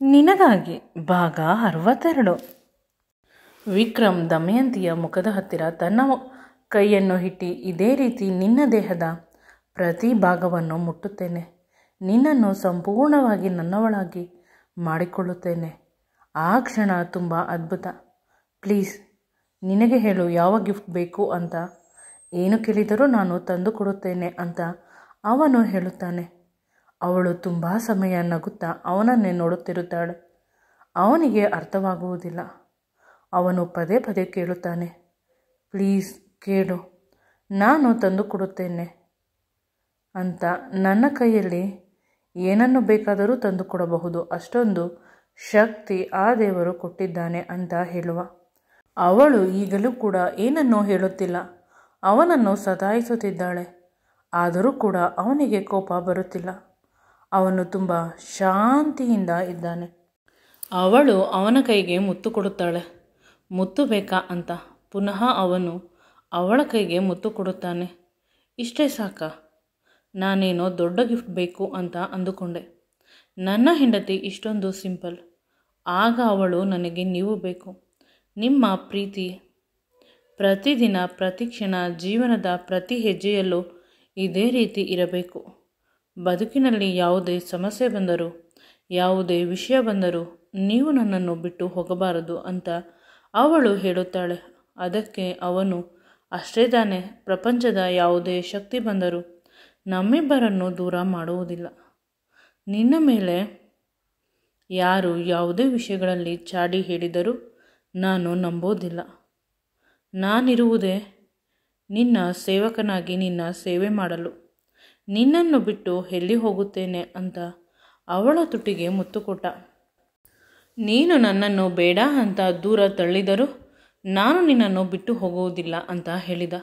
ನಿನಗಾಗಿ ಭಾಗ 62. ವಿಕ್ರಮ್ ದಮಯಂತಿಯ ಮುಖದ ಹತ್ತಿರ ತನ್ನ ಕೈಯನ್ನು ಇಟ್ಟು, ಇದೇ ರೀತಿ ನಿನ್ನ ದೇಹದ ಪ್ರತಿ ಭಾಗವನ್ನು ಮುಟ್ಟುತ್ತೇನೆ. ನಿನ್ನನ್ನು ಸಂಪೂರ್ಣವಾಗಿ ನನ್ನವಳಾಗಿ ಮಾಡಿಕೊಳ್ಳುತ್ತೇನೆ. ಆ ಕ್ಷಣ ತುಂಬ ಅದ್ಭುತ. ಪ್ಲೀಸ್ ನಿನಗೆ ಹೇಳು, ಯಾವ ಗಿಫ್ಟ್ ಬೇಕು ಅಂತ. ಏನು ಕೇಳಿದರೂ ನಾನು ತಂದು ಕೊಡುತ್ತೇನೆ ಅಂತ ಅವನು ಹೇಳುತ್ತಾನೆ. ಅವಳು ತುಂಬ ಸಮಯ ನಗುತ್ತಾ ಅವನನ್ನೇ ನೋಡುತ್ತಿರುತ್ತಾಳೆ. ಅವನಿಗೆ ಅರ್ಥವಾಗುವುದಿಲ್ಲ. ಅವನು ಪದೇ ಪದೇ ಕೇಳುತ್ತಾನೆ, ಪ್ಲೀಸ್ ಕೇಳು, ನಾನು ತಂದು ಕೊಡುತ್ತೇನೆ ಅಂತ. ನನ್ನ ಕೈಯಲ್ಲಿ ಏನನ್ನು ಬೇಕಾದರೂ ತಂದು ಕೊಡಬಹುದು, ಅಷ್ಟೊಂದು ಶಕ್ತಿ ಆ ದೇವರು ಕೊಟ್ಟಿದ್ದಾನೆ ಅಂತ ಹೇಳುವ. ಅವಳು ಈಗಲೂ ಕೂಡ ಏನನ್ನೂ ಹೇಳುತ್ತಿಲ್ಲ. ಅವನನ್ನು ಸತಾಯಿಸುತ್ತಿದ್ದಾಳೆ. ಆದರೂ ಕೂಡ ಅವನಿಗೆ ಕೋಪ ಬರುತ್ತಿಲ್ಲ. ಅವನು ತುಂಬ ಶಾಂತಿಯಿಂದ ಇದ್ದಾನೆ. ಅವಳು ಅವನ ಕೈಗೆ ಮುತ್ತು ಕೊಡುತ್ತಾಳೆ. ಮುತ್ತು ಬೇಕಾ ಅಂತ ಪುನಃ ಅವನು ಅವಳ ಕೈಗೆ ಮುತ್ತು ಕೊಡುತ್ತಾನೆ. ಇಷ್ಟೇ ಸಾಕಾ? ನಾನೇನೋ ದೊಡ್ಡ ಗಿಫ್ಟ್ ಬೇಕು ಅಂತ ಅಂದುಕೊಂಡೆ. ನನ್ನ ಹೆಂಡತಿ ಇಷ್ಟೊಂದು ಸಿಂಪಲ್. ಆಗ ಅವಳು ನನಗೆ ನೀವು ಬೇಕು. ನಿಮ್ಮ ಪ್ರೀತಿ ಪ್ರತಿದಿನ, ಪ್ರತಿ ಕ್ಷಣ, ಜೀವನದ ಪ್ರತಿ ಹೆಜ್ಜೆಯಲ್ಲೂ ಇದೇ ರೀತಿ ಇರಬೇಕು. ಬದುಕಿನಲ್ಲಿ ಯಾವುದೇ ಸಮಸ್ಯೆ ಬಂದರೂ, ಯಾವುದೇ ವಿಷಯ ಬಂದರೂ ನೀವು ನನ್ನನ್ನು ಬಿಟ್ಟು ಹೋಗಬಾರದು ಅಂತ ಅವಳು ಹೇಳುತ್ತಾಳೆ. ಅದಕ್ಕೆ ಅವನು, ಅಷ್ಟೇ ತಾನೇ, ಪ್ರಪಂಚದ ಯಾವುದೇ ಶಕ್ತಿ ಬಂದರೂ ನಮ್ಮಿಬ್ಬರನ್ನು ದೂರ ಮಾಡುವುದಿಲ್ಲ. ನಿನ್ನ ಮೇಲೆ ಯಾರು ಯಾವುದೇ ವಿಷಯಗಳಲ್ಲಿ ಚಾಡಿ ಹೇಳಿದರೂ ನಾನು ನಂಬೋದಿಲ್ಲ. ನಾನಿರುವುದೇ ನಿನ್ನ ಸೇವಕನಾಗಿ, ನಿನ್ನ ಸೇವೆ ಮಾಡಲು. ನಿನ್ನನ್ನು ಬಿಟ್ಟು ಎಲ್ಲಿ ಹೋಗುತ್ತೇನೆ ಅಂತ ಅವಳ ತುಟಿಗೆ ಮುತ್ತು ಕೊಟ್ಟ. ನೀನು ನನ್ನನ್ನು ಬೇಡ ಅಂತ ದೂರ ತಳ್ಳಿದರೂ ನಾನು ನಿನ್ನನ್ನು ಬಿಟ್ಟು ಹೋಗುವುದಿಲ್ಲ ಅಂತ ಹೇಳಿದ.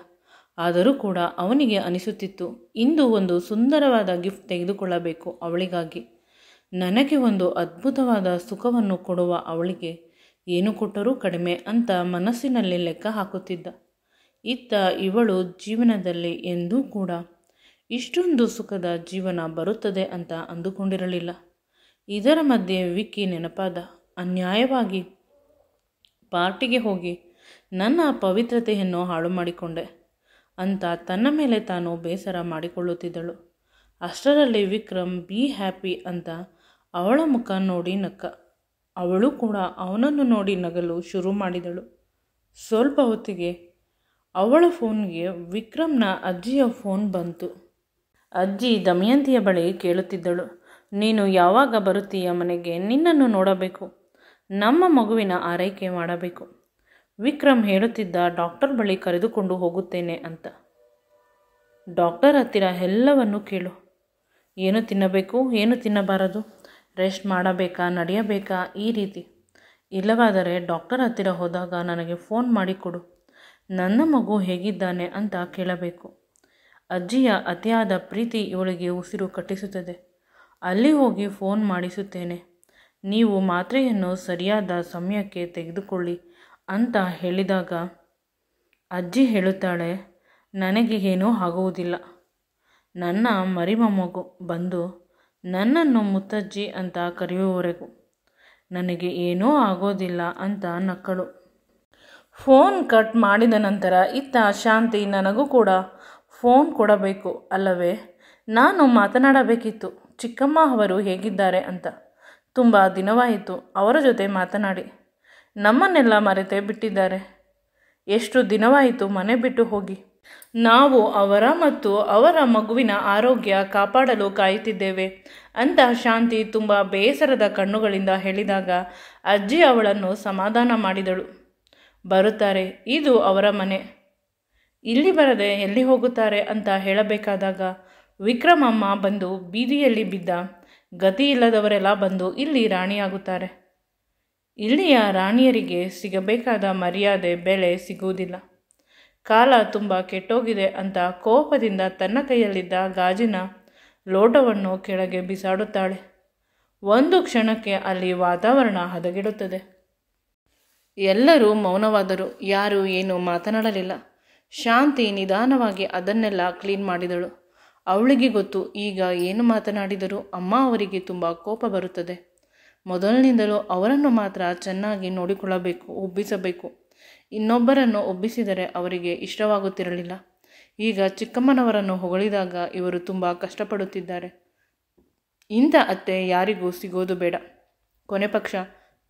ಆದರೂ ಕೂಡ ಅವನಿಗೆ ಅನಿಸುತ್ತಿತ್ತು, ಇಂದು ಒಂದು ಸುಂದರವಾದ ಗಿಫ್ಟ್ ತೆಗೆದುಕೊಳ್ಳಬೇಕು ಅವಳಿಗಾಗಿ. ನನಗೆ ಒಂದು ಅದ್ಭುತವಾದ ಸುಖವನ್ನು ಕೊಡುವ ಅವಳಿಗೆ ಏನು ಕೊಟ್ಟರೂ ಕಡಿಮೆ ಅಂತ ಮನಸ್ಸಿನಲ್ಲಿ ಲೆಕ್ಕ ಹಾಕುತ್ತಿದ್ದ. ಇತ್ತ ಇವಳು ಜೀವನದಲ್ಲಿ ಎಂದೂ ಕೂಡ ಇಷ್ಟೊಂದು ಸುಖದ ಜೀವನ ಬರುತ್ತದೆ ಅಂತ ಅಂದುಕೊಂಡಿರಲಿಲ್ಲ. ಇದರ ಮಧ್ಯೆ ವಿಕ್ಕಿ ನೆನಪಾದ. ಅನ್ಯಾಯವಾಗಿ ಪಾರ್ಟಿಗೆ ಹೋಗಿ ನನ್ನ ಪವಿತ್ರತೆಯನ್ನು ಹಾಳು ಮಾಡಿಕೊಂಡೆ ಅಂತ ತನ್ನ ಮೇಲೆ ತಾನು ಬೇಸರ ಮಾಡಿಕೊಳ್ಳುತ್ತಿದ್ದಳು. ಅಷ್ಟರಲ್ಲಿ ವಿಕ್ರಮ್ ಬಿ ಹ್ಯಾಪಿ ಅಂತ ಅವಳ ಮುಖ ನೋಡಿ ನಕ್ಕ. ಅವಳು ಕೂಡ ಅವನನ್ನು ನೋಡಿ ನಗಲು ಶುರು ಮಾಡಿದಳು. ಸ್ವಲ್ಪ ಹೊತ್ತಿಗೆ ಅವಳ ಫೋನ್ಗೆ ವಿಕ್ರಮ್ನ ಅಜ್ಜಿಯ ಫೋನ್ ಬಂತು. ಅಜ್ಜಿ ದಮಯಂತಿಯ ಬಳಿ ಕೇಳುತ್ತಿದ್ದಳು, ನೀನು ಯಾವಾಗ ಬರುತ್ತೀಯ ಮನೆಗೆ? ನಿನ್ನನ್ನು ನೋಡಬೇಕು, ನಮ್ಮ ಮಗುವಿನ ಆರೈಕೆ ಮಾಡಬೇಕು. ವಿಕ್ರಮ್ ಹೇಳುತ್ತಿದ್ದ, ಡಾಕ್ಟರ್ ಬಳಿ ಕರೆದುಕೊಂಡು ಹೋಗುತ್ತೇನೆ ಅಂತ. ಡಾಕ್ಟರ್ ಹತ್ತಿರ ಎಲ್ಲವನ್ನು ಕೇಳು. ಏನು ತಿನ್ನಬೇಕು, ಏನು ತಿನ್ನಬಾರದು, ರೆಸ್ಟ್ ಮಾಡಬೇಕಾ, ನಡೆಯಬೇಕಾ, ಈ ರೀತಿ. ಇಲ್ಲವಾದರೆ ಡಾಕ್ಟರ್ ಹತ್ತಿರ ಹೋದಾಗ ನನಗೆ ಫೋನ್ ಮಾಡಿಕೊಡು, ನನ್ನ ಮಗು ಹೇಗಿದ್ದಾನೆ ಅಂತ ಕೇಳಬೇಕು. ಅಜ್ಜಿಯ ಅತಿಯಾದ ಪ್ರೀತಿ ಇವಳಿಗೆ ಉಸಿರು ಕಟ್ಟಿಸುತ್ತದೆ. ಅಲ್ಲಿ ಹೋಗಿ ಫೋನ್ ಮಾಡಿಸುತ್ತೇನೆ, ನೀವು ಮಾತ್ರೆಯನ್ನು ಸರಿಯಾದ ಸಮಯಕ್ಕೆ ತೆಗೆದುಕೊಳ್ಳಿ ಅಂತ ಹೇಳಿದಾಗ ಅಜ್ಜಿ ಹೇಳುತ್ತಾಳೆ, ನನಗೆ ಏನೂ ಆಗುವುದಿಲ್ಲ. ನನ್ನ ಮರಿಮೊಮ್ಮಗು ಬಂದು ನನ್ನನ್ನು ಮುತ್ತಜ್ಜಿ ಅಂತ ಕರೆಯುವವರೆಗೂ ನನಗೆ ಏನೂ ಆಗೋದಿಲ್ಲ ಅಂತ ನಕ್ಕಳು. ಫೋನ್ ಕಟ್ ಮಾಡಿದ ನಂತರ ಇತ್ತ ಶಾಂತಿ, ನನಗೂ ಕೂಡ ಫೋನ್ ಕೊಡಬೇಕು ಅಲ್ಲವೇ? ನಾನು ಮಾತನಾಡಬೇಕಿತ್ತು. ಚಿಕ್ಕಮ್ಮ ಅವರು ಹೇಗಿದ್ದಾರೆ ಅಂತ. ತುಂಬ ದಿನವಾಯಿತು ಅವರ ಜೊತೆ ಮಾತನಾಡಿ. ನಮ್ಮನ್ನೆಲ್ಲ ಮರೆತೇ ಬಿಟ್ಟಿದ್ದಾರೆ. ಎಷ್ಟು ದಿನವಾಯಿತು ಮನೆ ಬಿಟ್ಟು ಹೋಗಿ. ನಾವು ಅವರ ಮತ್ತು ಅವರ ಮಗುವಿನ ಆರೋಗ್ಯ ಕಾಪಾಡಲು ಕಾಯುತ್ತಿದ್ದೇವೆ ಅಂತ ಶಾಂತಿ ತುಂಬ ಬೇಸರದ ಕಣ್ಣುಗಳಿಂದ ಹೇಳಿದಾಗ ಅಜ್ಜಿ ಅವಳನ್ನು ಸಮಾಧಾನ ಮಾಡಿದಳು. ಬರುತ್ತಾರೆ, ಇದು ಅವರ ಮನೆ, ಇಲ್ಲಿ ಬರದೆ ಎಲ್ಲಿ ಹೋಗುತ್ತಾರೆ ಅಂತ ಹೇಳಬೇಕಾದಾಗ ವಿಕ್ರಮಮ್ಮ ಬಂದು ಬೀದಿಯಲ್ಲಿ ಬಿದ್ದ ಗತಿ ಇಲ್ಲದವರೆಲ್ಲ ಬಂದು ಇಲ್ಲಿ ರಾಣಿಯಾಗುತ್ತಾರೆ. ಇಲ್ಲಿಯ ರಾಣಿಯರಿಗೆ ಸಿಗಬೇಕಾದ ಮರ್ಯಾದೆ, ಬೆಲೆ ಸಿಗುವುದಿಲ್ಲ. ಕಾಲ ತುಂಬ ಕೆಟ್ಟೋಗಿದೆ ಅಂತ ಕೋಪದಿಂದ ತನ್ನ ಕೈಯಲ್ಲಿದ್ದ ಗಾಜಿನ ಲೋಟವನ್ನು ಕೆಳಗೆ ಬಿಸಾಡುತ್ತಾಳೆ. ಒಂದು ಕ್ಷಣಕ್ಕೆ ಅಲ್ಲಿ ವಾತಾವರಣ ಹದಗೆಡುತ್ತದೆ. ಎಲ್ಲರೂ ಮೌನವಾದರು. ಯಾರೂ ಏನೂ ಮಾತನಾಡಲಿಲ್ಲ. ಶಾಂತಿ ನಿಧಾನವಾಗಿ ಅದನ್ನೆಲ್ಲ ಕ್ಲೀನ್ ಮಾಡಿದಳು. ಅವಳಿಗೆ ಗೊತ್ತು, ಈಗ ಏನು ಮಾತನಾಡಿದರೂ ಅಮ್ಮ ಅವರಿಗೆ ತುಂಬ ಕೋಪ ಬರುತ್ತದೆ. ಮೊದಲಿನಿಂದಲೂ ಅವರನ್ನು ಮಾತ್ರ ಚೆನ್ನಾಗಿ ನೋಡಿಕೊಳ್ಳಬೇಕು, ಒಬ್ಬಿಸಬೇಕು. ಇನ್ನೊಬ್ಬರನ್ನು ಒಬ್ಬಿಸಿದರೆ ಅವರಿಗೆ ಇಷ್ಟವಾಗುತ್ತಿರಲಿಲ್ಲ. ಈಗ ಚಿಕ್ಕಮ್ಮನವರನ್ನು ಹೊಗಳಿದಾಗ ಇವರು ತುಂಬ ಕಷ್ಟಪಡುತ್ತಿದ್ದಾರೆ. ಇಂಥ ಅತ್ತೆ ಯಾರಿಗೂ ಸಿಗೋದು ಬೇಡ. ಕೊನೆ ಪಕ್ಷ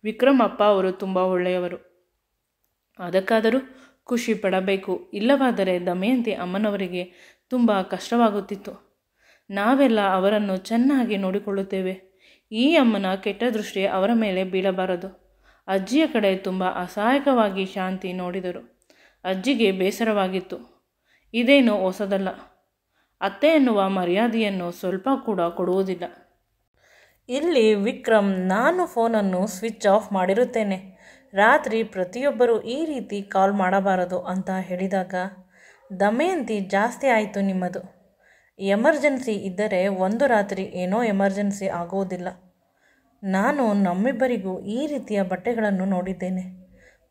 ವಿಕ್ರಮ್ ಅಪ್ಪ ಅವರು ತುಂಬ ಒಳ್ಳೆಯವರು. ಅದಕ್ಕಾದರೂ ಖುಷಿ ಪಡಬೇಕು. ಇಲ್ಲವಾದರೆ ದಮಯಂತಿ ಅಮ್ಮನವರಿಗೆ ತುಂಬ ಕಷ್ಟವಾಗುತ್ತಿತ್ತು. ನಾವೆಲ್ಲ ಅವರನ್ನು ಚೆನ್ನಾಗಿ ನೋಡಿಕೊಳ್ಳುತ್ತೇವೆ. ಈ ಅಮ್ಮನ ಕೆಟ್ಟ ದೃಷ್ಟಿ ಅವರ ಮೇಲೆ ಬೀಳಬಾರದು. ಅಜ್ಜಿಯ ಕಡೆ ತುಂಬ ಅಸಹಾಯಕವಾಗಿ ಶಾಂತಿ ನೋಡಿದರು. ಅಜ್ಜಿಗೆ ಬೇಸರವಾಗಿತ್ತು. ಇದೇನು ಹೊಸದಲ್ಲ. ಅತ್ತೆ ಎನ್ನುವ ಮರ್ಯಾದೆಯನ್ನು ಸ್ವಲ್ಪ ಕೂಡ ಕೊಡುವುದಿಲ್ಲ. ಇಲ್ಲಿ ವಿಕ್ರಮ್, ನಾನು ಫೋನನ್ನು ಸ್ವಿಚ್ ಆಫ್ ಮಾಡಿರುತ್ತೇನೆ. ರಾತ್ರಿ ಪ್ರತಿಯೊಬ್ಬರೂ ಈ ರೀತಿ ಕಾಲ್ ಮಾಡಬಾರದು ಅಂತ ಹೇಳಿದಾಗ, ದಮಯಂತಿ ಜಾಸ್ತಿ ಆಯಿತು ನಿಮ್ಮದು. ಎಮರ್ಜೆನ್ಸಿ ಇದ್ದರೆ ಒಂದು ರಾತ್ರಿ ಏನೋ ಎಮರ್ಜೆನ್ಸಿ ಆಗುವುದಿಲ್ಲ. ನಾನು ನಮ್ಮಿಬ್ಬರಿಗೂ ಈ ರೀತಿಯ ಬಟ್ಟೆಗಳನ್ನು ನೋಡಿದ್ದೇನೆ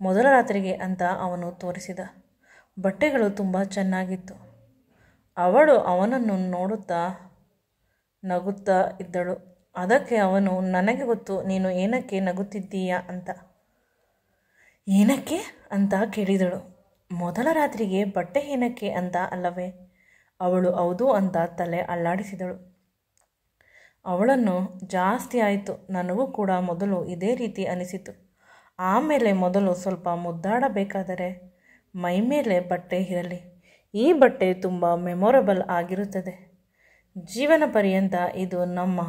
ಮೊದಲ ರಾತ್ರಿಗೆ ಅಂತ ಅವನು ತೋರಿಸಿದ. ಬಟ್ಟೆಗಳು ತುಂಬ ಚೆನ್ನಾಗಿತ್ತು. ಅವಳು ಅವನನ್ನು ನೋಡುತ್ತಾ ನಗುತ್ತಾ ಇದ್ದಳು. ಅದಕ್ಕೆ ಅವನು, ನನಗೆ ಗೊತ್ತು ನೀನು ಏನಕ್ಕೆ ನಗುತ್ತಿದ್ದೀಯಾ ಅಂತ. ಏನಕ್ಕೆ ಅಂತ ಕೇಳಿದಳು. ಮೊದಲ ರಾತ್ರಿಗೆ ಬಟ್ಟೆ ಏನಕ್ಕೆ ಅಂತ ಅಲ್ಲವೇ? ಅವಳು ಹೌದು ಅಂತ ತಲೆ ಅಲ್ಲಾಡಿಸಿದಳು. ಅವಳನ್ನು ಜಾಸ್ತಿ ಆಯಿತು. ನನಗೂ ಕೂಡ ಮೊದಲು ಇದೇ ರೀತಿ ಅನಿಸಿತು. ಆಮೇಲೆ ಮೊದಲು ಸ್ವಲ್ಪ ಮುದ್ದಾಡಬೇಕಾದರೆ ಮೈಮೇಲೆ ಬಟ್ಟೆ ಇರಲಿ. ಈ ಬಟ್ಟೆ ತುಂಬ ಮೆಮೊರಬಲ್ ಆಗಿರುತ್ತದೆ. ಜೀವನ ಪರ್ಯಂತ ಇದು ನಮ್ಮ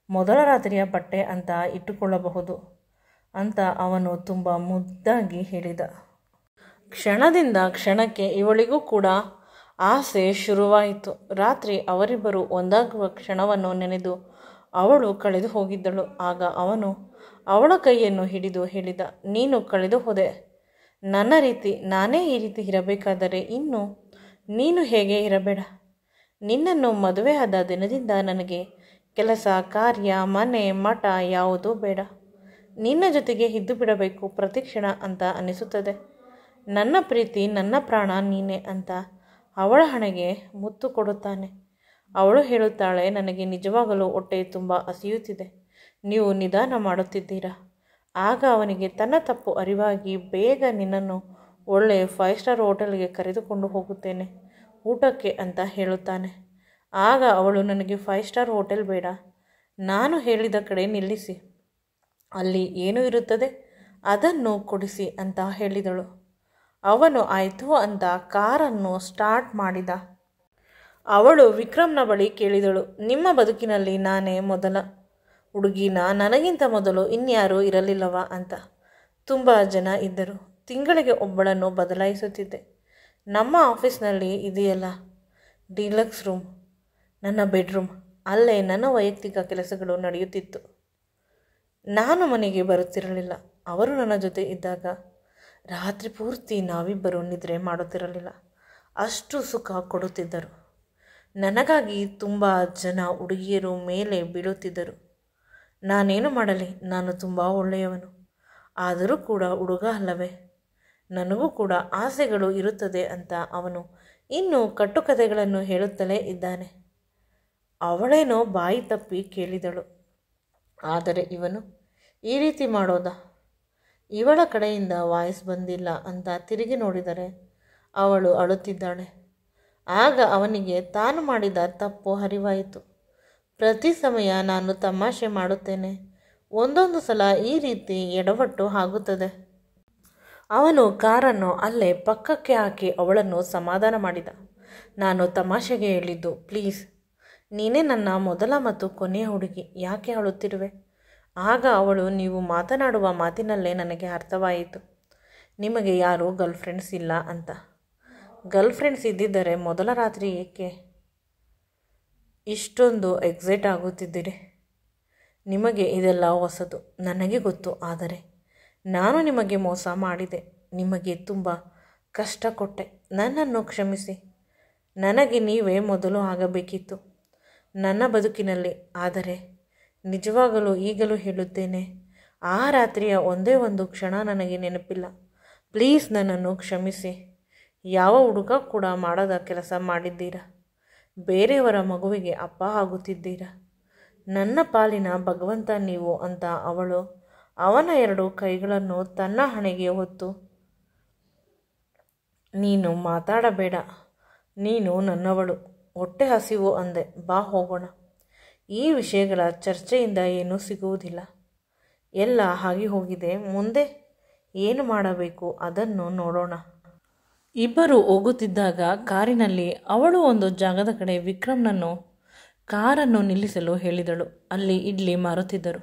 ಮೊದಲ ರಾತ್ರಿಯ ಬಟ್ಟೆ ಅಂತ ಇಟ್ಟುಕೊಳ್ಳಬಹುದು ಅಂತ ಅವನು ತುಂಬ ಮುದ್ದಾಗಿ ಹೇಳಿದ. ಕ್ಷಣದಿಂದ ಕ್ಷಣಕ್ಕೆ ಇವಳಿಗೂ ಕೂಡ ಆಸೆ ಶುರುವಾಯಿತು. ರಾತ್ರಿ ಅವರಿಬ್ಬರು ಒಂದಾಗುವ ಕ್ಷಣವನ್ನು ನೆನೆದು ಅವಳು ಕಳೆದು ಹೋಗಿದ್ದಳು. ಆಗ ಅವನು ಅವಳ ಕೈಯನ್ನು ಹಿಡಿದು ಹೇಳಿದ, ನೀನು ಕಳೆದು ಹೋದೆ. ನನ್ನ ರೀತಿ ನಾನೇ ಈ ರೀತಿ ಇರಬೇಕಾದರೆ ಇನ್ನು ನೀನು ಹೇಗೆ ಇರಬೇಡ. ನಿನ್ನನ್ನು ಮದುವೆಯಾದ ದಿನದಿಂದ ನನಗೆ ಕೆಲಸ, ಕಾರ್ಯ, ಮನೆ, ಮಠ ಯಾವುದೂ ಬೇಡ. ನಿನ್ನ ಜೊತೆಗೆ ಇದ್ದು ಬಿಡಬೇಕು ಪ್ರತಿಕ್ಷಣ ಅಂತ ಅನಿಸುತ್ತದೆ. ನನ್ನ ಪ್ರೀತಿ, ನನ್ನ ಪ್ರಾಣ ನೀನೆ ಅಂತ ಅವಳ ಹಣೆಗೆ ಮುತ್ತು ಕೊಡುತ್ತಾನೆ. ಅವಳು ಹೇಳುತ್ತಾಳೆ, ನನಗೆ ನಿಜವಾಗಲೂ ಹೊಟ್ಟೆ ತುಂಬ ಹಸಿಯುತ್ತಿದೆ. ನೀವು ನಿಧಾನ ಮಾಡುತ್ತಿದ್ದೀರಾ. ಆಗ ಅವನಿಗೆ ತನ್ನ ತಪ್ಪು ಅರಿವಾಗಿ, ಬೇಗ ನಿನ್ನನ್ನು ಒಳ್ಳೆ 5 ಸ್ಟಾರ್ ಹೋಟೆಲ್ಗೆ ಕರೆದುಕೊಂಡು ಹೋಗುತ್ತೇನೆ ಊಟಕ್ಕೆ ಅಂತ ಹೇಳುತ್ತಾನೆ. ಆಗ ಅವಳು, ನನಗೆ 5 ಸ್ಟಾರ್ ಹೋಟೆಲ್ ಬೇಡ, ನಾನು ಹೇಳಿದ ಕಡೆ ನಿಲ್ಲಿಸಿ, ಅಲ್ಲಿ ಏನು ಇರುತ್ತದೆ ಅದನ್ನು ಕೊಡಿಸಿ ಅಂತ ಹೇಳಿದಳು. ಅವನು ಆಯಿತು ಅಂತ ಕಾರನ್ನು ಸ್ಟಾರ್ಟ್ ಮಾಡಿದ. ಅವಳು ವಿಕ್ರಮ್ನ ಬಳಿ ಕೇಳಿದಳು, ನಿಮ್ಮ ಬದುಕಿನಲ್ಲಿ ನಾನೇ ಮೊದಲ ಹುಡುಗಿನ? ನನಗಿಂತ ಮೊದಲು ಇನ್ಯಾರೂ ಇರಲಿಲ್ಲವಾ ಅಂತ. ತುಂಬ ಜನ ಇದ್ದರು. ತಿಂಗಳಿಗೆ ಒಬ್ಬಳನ್ನು ಬದಲಾಯಿಸುತ್ತಿದ್ದೆ. ನಮ್ಮ ಆಫೀಸ್ನಲ್ಲಿ ಇದೆಯಲ್ಲ ಡಿಲಕ್ಸ್ ರೂಮ್, ನನ್ನ ಬೆಡ್ರೂಮ್, ಅಲ್ಲೇ ನನ್ನ ವೈಯಕ್ತಿಕ ಕೆಲಸಗಳು ನಡೆಯುತ್ತಿತ್ತು. ನಾನು ಮನೆಗೆ ಬರುತ್ತಿರಲಿಲ್ಲ. ಅವರು ನನ್ನ ಜೊತೆ ಇದ್ದಾಗ ರಾತ್ರಿ ಪೂರ್ತಿ ನಾವಿಬ್ಬರು ನಿದ್ರೆ ಮಾಡುತ್ತಿರಲಿಲ್ಲ. ಅಷ್ಟು ಸುಖ ಕೊಡುತ್ತಿದ್ದರು. ನನಗಾಗಿ ತುಂಬ ಜನ ಹುಡುಗಿಯರು ಮೇಲೆ ಬೀಳುತ್ತಿದ್ದರು. ನಾನೇನು ಮಾಡಲಿ, ನಾನು ತುಂಬ ಒಳ್ಳೆಯವನು. ಆದರೂ ಕೂಡ ಹುಡುಗ ಅಲ್ಲವೇ, ನನಗೂ ಕೂಡ ಆಸೆಗಳು ಇರುತ್ತದೆ ಅಂತ ಅವನು ಇನ್ನೂ ಕಟ್ಟುಕತೆಗಳನ್ನು ಹೇಳುತ್ತಲೇ ಇದ್ದಾನೆ. ಅವಳೇನೋ ಬಾಯಿ ತಪ್ಪಿ ಕೇಳಿದಳು, ಆದರೆ ಇವನು ಈ ರೀತಿ ಮಾಡೋದಾ? ಇವಳ ಕಡೆಯಿಂದ ವಾಯ್ಸ್ ಬಂದಿಲ್ಲ ಅಂತ ತಿರುಗಿ ನೋಡಿದರೆ ಅವಳು ಅಳುತ್ತಿದ್ದಾಳೆ. ಆಗ ಅವನಿಗೆ ತಾನು ಮಾಡಿದ ತಪ್ಪು ಅರಿವಾಯಿತು. ಪ್ರತಿ ಸಮಯ ನಾನು ತಮಾಷೆ ಮಾಡುತ್ತೇನೆ, ಒಂದೊಂದು ಸಲ ಈ ರೀತಿ ಎಡವಟ್ಟು ಆಗುತ್ತದೆ. ಅವನು ಕಾರನ್ನು ಅಲ್ಲೇ ಪಕ್ಕಕ್ಕೆ ಹಾಕಿ ಅವಳನ್ನು ಸಮಾಧಾನ ಮಾಡಿದ. ನಾನು ತಮಾಷೆಗೆ ಹೇಳಿದ್ದು, ಪ್ಲೀಸ್, ನೀನೇ ನನ್ನ ಮೊದಲ ಮತ್ತು ಕೊನೆಯ ಹುಡುಗಿ, ಯಾಕೆ ಅಳುತ್ತಿರುವೆ? ಆಗ ಅವಳು, ನೀವು ಮಾತನಾಡುವ ಮಾತಿನಲ್ಲೇ ನನಗೆ ಅರ್ಥವಾಯಿತು, ನಿಮಗೆ ಯಾರೂ ಗರ್ಲ್ಫ್ರೆಂಡ್ಸ್ ಇಲ್ಲ ಅಂತ. ಗರ್ಲ್ಫ್ರೆಂಡ್ಸ್ ಇದ್ದಿದ್ದರೆ ಮೊದಲ ರಾತ್ರಿ ಏಕೆ ಇಷ್ಟೊಂದು ಎಕ್ಸೈಟ್ ಆಗುತ್ತಿದ್ದೀರಿ? ನಿಮಗೆ ಇದೆಲ್ಲ ಹೊಸದು, ನನಗೆ ಗೊತ್ತು. ಆದರೆ ನಾನು ನಿಮಗೆ ಮೋಸ ಮಾಡಿದೆ, ನಿಮಗೆ ತುಂಬ ಕಷ್ಟ ಕೊಟ್ಟೆ. ನನ್ನನ್ನು ಕ್ಷಮಿಸಿ. ನನಗೆ ನೀವೇ ಮೊದಲು ಆಗಬೇಕಿತ್ತು ನನ್ನ ಬದುಕಿನಲ್ಲಿ. ಆದರೆ ನಿಜವಾಗಲೂ ಈಗಲೂ ಹೇಳುತ್ತೇನೆ, ಆ ರಾತ್ರಿಯ ಒಂದೇ ಒಂದು ಕ್ಷಣ ನನಗೆ ನೆನಪಿಲ್ಲ. ಪ್ಲೀಸ್ ನನ್ನನ್ನು ಕ್ಷಮಿಸಿ. ಯಾವ ಹುಡುಗ ಕೂಡ ಮಾಡದ ಕೆಲಸ ಮಾಡಿದ್ದೀರಾ. ಬೇರೆಯವರ ಮಗುವಿಗೆ ಅಪ್ಪ ಆಗುತ್ತಿದ್ದೀರಾ. ನನ್ನ ಪಾಲಿನ ಭಗವಂತ ನೀವು ಅಂತ ಅವಳು ಅವನ 2 ಕೈಗಳನ್ನು ತನ್ನ ಹಣೆಗೆ ಹೊತ್ತು, ನೀನು ಮಾತಾಡಬೇಡ, ನೀನು ನನ್ನವಳು, ಹೊಟ್ಟೆ ಹಸಿವು ಅಂದೆ, ಬಾ ಹೋಗೋಣ. ಈ ವಿಷಯಗಳ ಚರ್ಚೆಯಿಂದ ಏನೂ ಸಿಗುವುದಿಲ್ಲ. ಎಲ್ಲ ಆಗಿ ಹೋಗಿದೆ. ಮುಂದೆ ಏನು ಮಾಡಬೇಕು ಅದನ್ನು ನೋಡೋಣ. ಇಬ್ಬರು ಹೋಗುತ್ತಿದ್ದಾಗ ಕಾರಿನಲ್ಲಿ ಅವಳು ಒಂದು ಜಾಗದ ಕಡೆ ವಿಕ್ರಮ್ನನ್ನು ಕಾರನ್ನು ನಿಲ್ಲಿಸಲು ಹೇಳಿದಳು. ಅಲ್ಲಿ ಇಡ್ಲಿ ಮಾರುತ್ತಿದ್ದರು.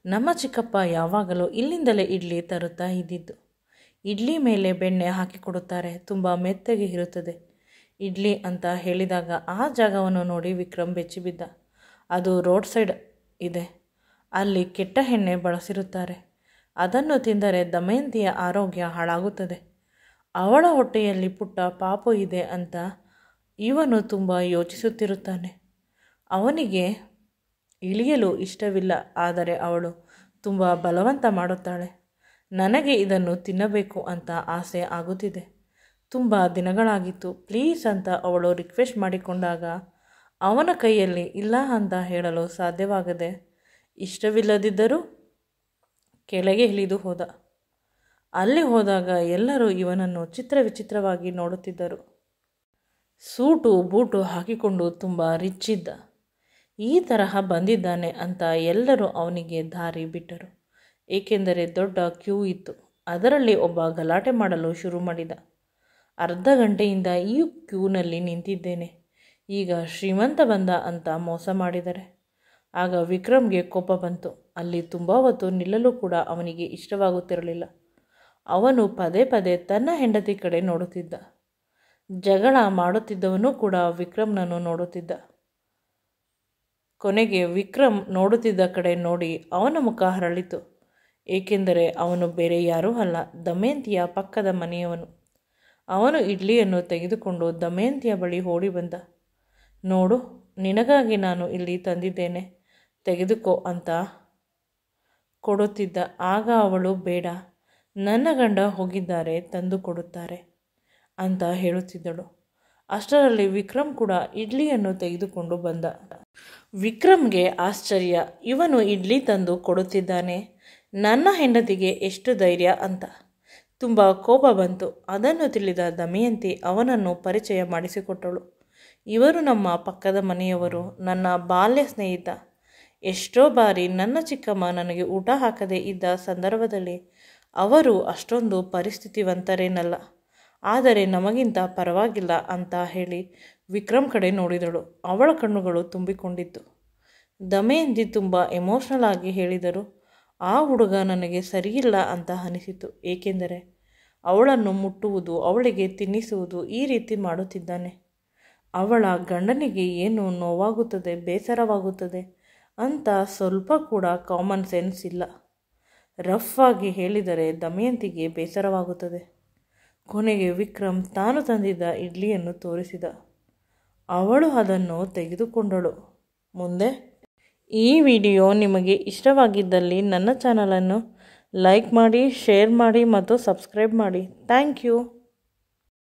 ನಮ್ಮ ಚಿಕ್ಕಪ್ಪ ಯಾವಾಗಲೂ ಇಲ್ಲಿಂದಲೇ ಇಡ್ಲಿ ತರುತ್ತಾ ಇದ್ದಿದ್ದು. ಇಡ್ಲಿ ಮೇಲೆ ಬೆಣ್ಣೆ ಹಾಕಿಕೊಡುತ್ತಾರೆ, ತುಂಬ ಮೆತ್ತಗೆ ಇರುತ್ತದೆ ಇಡ್ಲಿ ಅಂತ ಹೇಳಿದಾಗ ಆ ಜಾಗವನ್ನು ನೋಡಿ ವಿಕ್ರಮ್ ಬೆಚ್ಚಿಬಿದ್ದ. ಅದು ರೋಡ್ ಸೈಡ್ ಇದೆ, ಅಲ್ಲಿ ಕೆಟ್ಟ ಎಣ್ಣೆ ಬಳಸಿರುತ್ತಾರೆ, ಅದನ್ನು ತಿಂದರೆ ದಮಯಂತಿಯ ಆರೋಗ್ಯ ಹಾಳಾಗುತ್ತದೆ, ಅವಳ ಹೊಟ್ಟೆಯಲ್ಲಿ ಪುಟ್ಟ ಪಾಪು ಇದೆ ಅಂತ ಇವನು ತುಂಬ ಯೋಚಿಸುತ್ತಿರುತ್ತಾನೆ. ಅವನಿಗೆ ಇಳಿಯಲು ಇಷ್ಟವಿಲ್ಲ, ಆದರೆ ಅವಳು ತುಂಬ ಬಲವಂತ ಮಾಡುತ್ತಾಳೆ. ನನಗೆ ಇದನ್ನು ತಿನ್ನಬೇಕು ಅಂತ ಆಸೆ ಆಗುತ್ತಿದೆ, ತುಂಬ ದಿನಗಳಾಗಿತ್ತು, ಪ್ಲೀಸ್ ಅಂತ ಅವಳು ರಿಕ್ವೆಸ್ಟ್ ಮಾಡಿಕೊಂಡಾಗ ಅವನ ಕೈಯಲ್ಲಿ ಇಲ್ಲ ಅಂತ ಹೇಳಲು ಸಾಧ್ಯವಾಗದೆ ಇಷ್ಟವಿಲ್ಲದಿದ್ದರೂ ಕೆಳಗೆ ಇಳಿದು ಹೋದ. ಅಲ್ಲಿ ಹೋದಾಗ ಎಲ್ಲರೂ ಇವನನ್ನು ವಿಚಿತ್ರವಾಗಿ ನೋಡುತ್ತಿದ್ದರು. ಸೂಟು ಬೂಟು ಹಾಕಿಕೊಂಡು ತುಂಬ ರಿಚ್ ಇದ್ದ. ಈ ತರಹ ಬಂದಿದ್ದಾನೆ ಅಂತ ಎಲ್ಲರೂ ಅವನಿಗೆ ದಾರಿ ಬಿಟ್ಟರು. ಏಕೆಂದರೆ ದೊಡ್ಡ ಕ್ಯೂ ಇತ್ತು. ಅದರಲ್ಲಿ ಒಬ್ಬ ಗಲಾಟೆ ಮಾಡಲು ಶುರು ಮಾಡಿದ. ಅರ್ಧ ಗಂಟೆಯಿಂದ ಈ ಕ್ಯೂನಲ್ಲಿ ನಿಂತಿದ್ದೇನೆ, ಈಗ ಶ್ರೀಮಂತ ಬಂದ ಅಂತ ಮೋಸ ಮಾಡಿದರೆ. ಆಗ ವಿಕ್ರಮ್ಗೆ ಕೋಪ ಬಂತು. ಅಲ್ಲಿ ತುಂಬ ಹೊತ್ತು ನಿಲ್ಲಲು ಕೂಡ ಅವನಿಗೆ ಇಷ್ಟವಾಗುತ್ತಿರಲಿಲ್ಲ. ಅವನು ಪದೇ ಪದೇ ತನ್ನ ಹೆಂಡತಿ ಕಡೆ ನೋಡುತ್ತಿದ್ದ. ಜಗಳ ಮಾಡುತ್ತಿದ್ದವನು ಕೂಡ ವಿಕ್ರಮ್ನನ್ನು ನೋಡುತ್ತಿದ್ದ. ಕೊನೆಗೆ ವಿಕ್ರಮ್ ನೋಡುತ್ತಿದ್ದ ಕಡೆ ನೋಡಿ ಅವನ ಮುಖ ಹರಳಿತು. ಏಕೆಂದರೆ ಅವನು ಬೇರೆ ಯಾರೂ ಅಲ್ಲ, ದಮಯಂತಿಯ ಪಕ್ಕದ ಮನೆಯವನು. ಅವನು ಇಡ್ಲಿಯನ್ನು ತೆಗೆದುಕೊಂಡು ದಮಯಂತಿಯ ಬಳಿ ಓಡಿ ಬಂದ. ನೋಡು, ನಿನಗಾಗಿ ನಾನು ಇಲ್ಲಿ ತಂದಿದ್ದೇನೆ, ತೆಗೆದುಕೋ ಅಂತ ಕೊಡುತ್ತಿದ್ದ. ಆಗ ಅವಳು, ಬೇಡ, ನನ್ನ ಗಂಡ ಹೋಗಿದ್ದಾರೆ, ತಂದು ಕೊಡುತ್ತಾರೆ ಅಂತ ಹೇಳುತ್ತಿದ್ದಳು. ಅಷ್ಟರಲ್ಲಿ ವಿಕ್ರಮ್ ಕೂಡ ಇಡ್ಲಿಯನ್ನು ತೆಗೆದುಕೊಂಡು ಬಂದ. ವಿಕ್ರಮ್ಗೆ ಆಶ್ಚರ್ಯ, ಇವನು ಇಡ್ಲಿ ತಂದು ಕೊಡುತ್ತಿದ್ದಾನೆ, ನನ್ನ ಹೆಂಡತಿಗೆ ಎಷ್ಟು ಧೈರ್ಯ ಅಂತ. ತುಂಬ ಕೋಪ ಬಂತು. ಅದನ್ನು ತಿಳಿದ ದಮಯಂತಿ ಅವನನ್ನು ಪರಿಚಯ ಮಾಡಿಸಿಕೊಟ್ಟಳು. ಇವರು ನಮ್ಮ ಪಕ್ಕದ ಮನೆಯವರು, ನನ್ನ ಬಾಲ್ಯ ಸ್ನೇಹಿತ. ಎಷ್ಟೋ ಬಾರಿ ನನ್ನ ಚಿಕ್ಕಮ್ಮ ನನಗೆ ಊಟ ಹಾಕದೇ ಇದ್ದ ಸಂದರ್ಭದಲ್ಲಿ ಅವರು ಅಷ್ಟೊಂದು ಪರಿಸ್ಥಿತಿವಂತರೇನಲ್ಲ, ಆದರೆ ನಮಗಿಂತ ಪರವಾಗಿಲ್ಲ ಅಂತ ಹೇಳಿ ವಿಕ್ರಮ್ ಕಡೆ ನೋಡಿದಳು. ಅವಳ ಕಣ್ಣುಗಳು ತುಂಬಿಕೊಂಡಿತ್ತು. ದಮಯಂತಿ ತುಂಬ ಎಮೋಷ್ನಲ್ ಆಗಿ ಹೇಳಿದರು, ಆ ಹುಡುಗ ನನಗೆ ಸರಿಯಿಲ್ಲ ಅಂತ ಅನಿಸಿತು. ಏಕೆಂದರೆ ಅವಳನ್ನು ಮುಟ್ಟುವುದು, ಅವಳಿಗೆ ತಿನ್ನಿಸುವುದು, ಈ ರೀತಿ ಮಾಡುತ್ತಿದ್ದಾನೆ. ಅವಳ ಗಂಡನಿಗೆ ಏನು ನೋವಾಗುತ್ತದೆ, ಬೇಸರವಾಗುತ್ತದೆ ಅಂತ ಸ್ವಲ್ಪ ಕೂಡ ಕಾಮನ್ ಸೆನ್ಸ್ ಇಲ್ಲ. ರಫ್ ಆಗಿ ಹೇಳಿದರೆ ದಮಯಂತಿಗೆ ಬೇಸರವಾಗುತ್ತದೆ. ಕೊನೆಗೆ ವಿಕ್ರಮ್ ತಾನು ತಂದಿದ್ದ ಇಡ್ಲಿಯನ್ನು ತೋರಿಸಿದ. ಅವಳು ಅದನ್ನು ತೆಗೆದುಕೊಂಡಳು. ಮುಂದೆ ಈ ವಿಡಿಯೋ ನಿಮಗೆ ಇಷ್ಟವಾಗಿದ್ದಲ್ಲಿ ನನ್ನ ಚಾನಲನ್ನು ಲೈಕ್ ಮಾಡಿ, ಶೇರ್ ಮಾಡಿ ಮತ್ತು ಸಬ್ಸ್ಕ್ರೈಬ್ ಮಾಡಿ. Thank you.